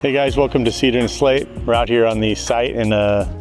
Hey guys, welcome to Cedar and Slate. We're out here on the site and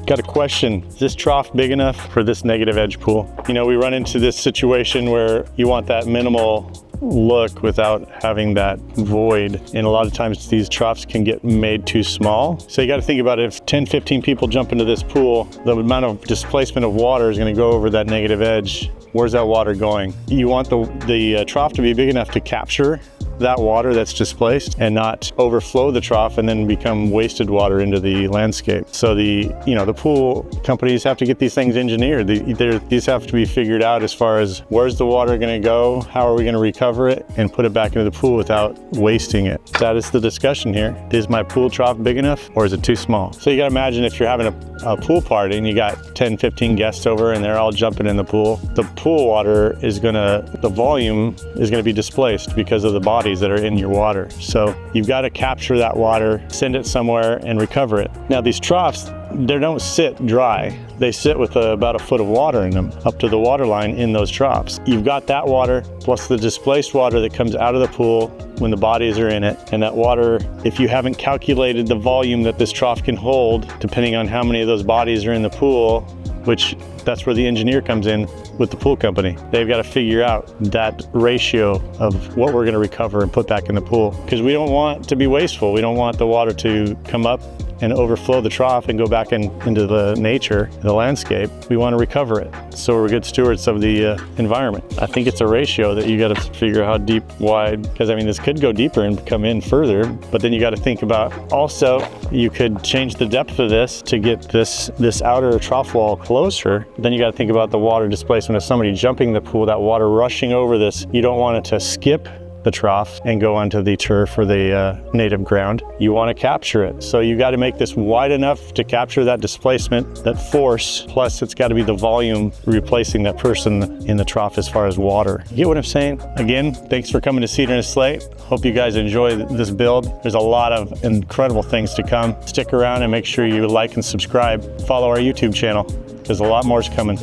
got a question. Is this trough big enough for this negative edge pool? You know, we run into this situation where you want that minimal look without having that void. And a lot of times these troughs can get made too small. So you got to think about if 10, 15 people jump into this pool, the amount of displacement of water is going to go over that negative edge. Where's that water going? You want the trough to be big enough to capture that water that's displaced and not overflow the trough and then become wasted water into the landscape. So the pool companies have to get these things engineered. These have to be figured out as far as where's the water going to go, how are we going to recover it and put it back into the pool without wasting it. That is the discussion here. Is my pool trough big enough or is it too small? So you got to imagine if you're having a pool party and you got 10, 15 guests over and they're all jumping in the pool water is the volume is going to be displaced because of the bodies that are in your water. So you've got to capture that water, send it somewhere and recover it. Now these troughs, they don't sit dry. They sit with about a foot of water in them up to the water line in those troughs. You've got that water plus the displaced water that comes out of the pool when the bodies are in it. And that water, if you haven't calculated the volume that this trough can hold, depending on how many of those bodies are in the pool, which that's where the engineer comes in with the pool company. They've got to figure out that ratio of what we're going to recover and put back in the pool. Because we don't want to be wasteful. We don't want the water to come up and overflow the trough and go back into the nature, the landscape. We want to recover it. So we're good stewards of the environment. I think it's a ratio that you got to figure out how deep, wide, because I mean, this could go deeper and come in further, but then you got to think about also, you could change the depth of this to get this outer trough wall closer. Then you got to think about the water displacement of somebody jumping the pool, that water rushing over this. You don't want it to skip the trough and go onto the turf or the native ground. You want to capture it. So you got to make this wide enough to capture that displacement, that force, plus it's got to be the volume replacing that person in the trough as far as water. You get what I'm saying? Again, thanks for coming to Cedar and Slate. Hope you guys enjoy this build. There's a lot of incredible things to come. Stick around and make sure you like and subscribe. Follow our YouTube channel. There's a lot more coming.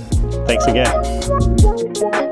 Thanks again.